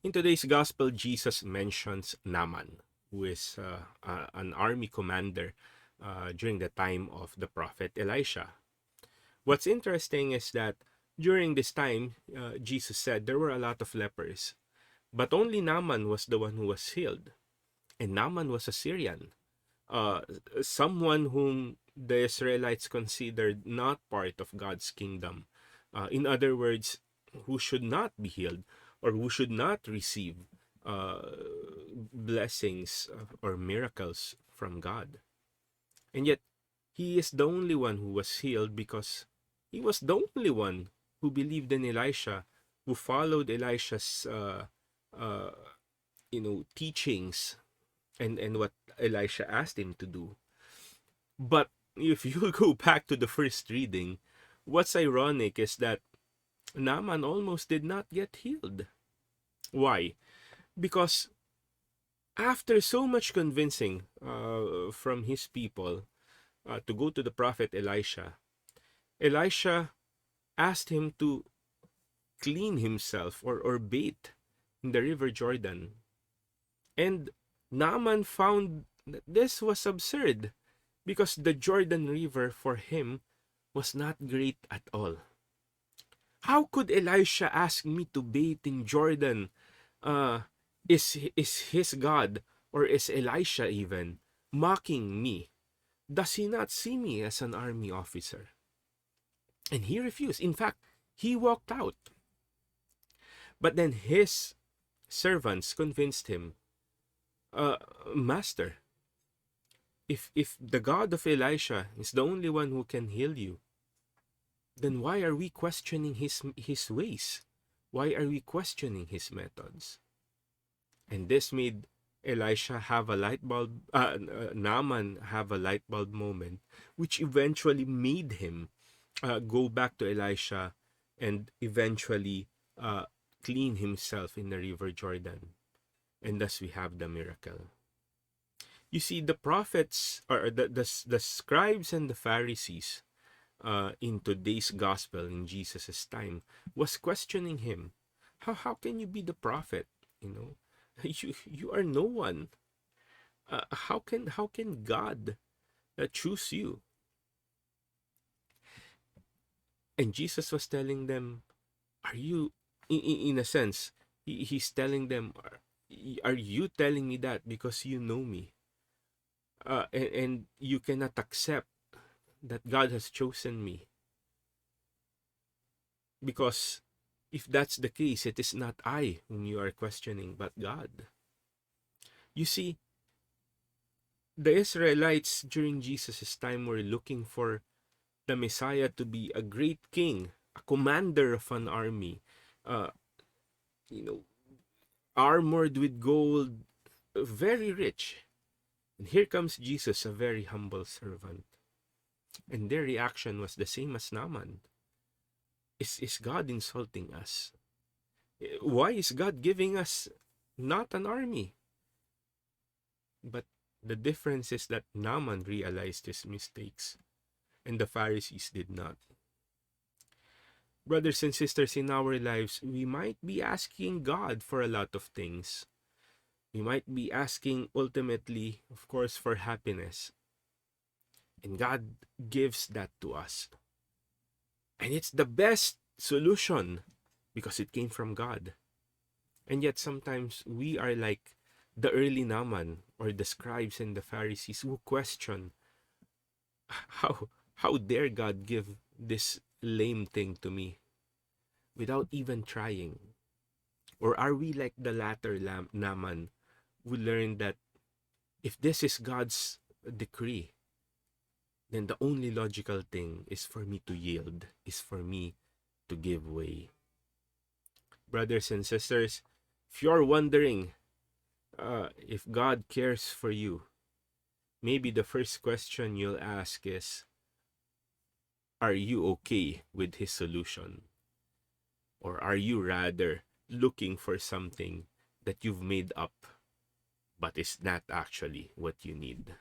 In today's gospel, Jesus mentions Naaman, who is an army commander during the time of the prophet Elisha. What's interesting is that during this time, Jesus said there were a lot of lepers, but only Naaman was the one who was healed. And Naaman was a Syrian, uh, someone whom the Israelites considered not part of God's kingdom. In other words, who should not be healed or who should not receive uh, blessings or miracles from God. And yet, he is the only one who was healed because he was the only one who believed in Elisha, who followed Elisha's uh, teachings and what Elisha asked him to do. But if you go back to the first reading, what's ironic is that Naaman almost did not get healed. Why? Because after so much convincing from his people to go to the prophet Elisha, Elisha asked him to clean himself or bathe in the river Jordan. And Naaman found that this was absurd because the Jordan River for him was not great at all. How could Elisha ask me to bathe in Jordan? Uh, is his God or is Elisha even mocking me? Does he not see me as an army officer? And he refused. In fact, he walked out. But then his servants convinced him, uh, Master, if the God of Elisha is the only one who can heal you, then why are we questioning his ways? Why are we questioning his methods? And this made Elisha have a light bulb, Naaman have a light bulb moment, which eventually made him go back to Elisha and eventually uh, clean himself in the river Jordan. And thus we have the miracle. You see, the prophets, or the scribes and the Pharisees in today's gospel in Jesus' time was questioning him. How can you be the prophet? You know, you are no one. How can God choose you? And Jesus was telling them, are you, in a sense, he's telling them, are you telling me that because you know me? And you cannot accept that God has chosen me? Because if that's the case, it is not I whom you are questioning, but God. You see, the Israelites during Jesus' time were looking for the Messiah to be a great king, a commander of an army, uh, you know, armored with gold, very rich. And here comes Jesus, a very humble servant. And their reaction was the same as Naaman. Is God insulting us? Why is God giving us not an army? But the difference is that Naaman realized his mistakes and the Pharisees did not. Brothers and sisters, in our lives, we might be asking God for a lot of things. We might be asking ultimately, of course, for happiness. And God gives that to us. And it's the best solution because it came from God. And yet sometimes we are like the early Naaman or the scribes and the Pharisees who question, how how dare God give this lame thing to me without even trying? Or are we like the latter Naaman who learned that if this is God's decree, then the only logical thing is for me to yield, is for me to give way. Brothers and sisters, if you're wondering if God cares for you, maybe the first question you'll ask is, are you okay with his solution? Or are you rather looking for something that you've made up, but is not actually what you need?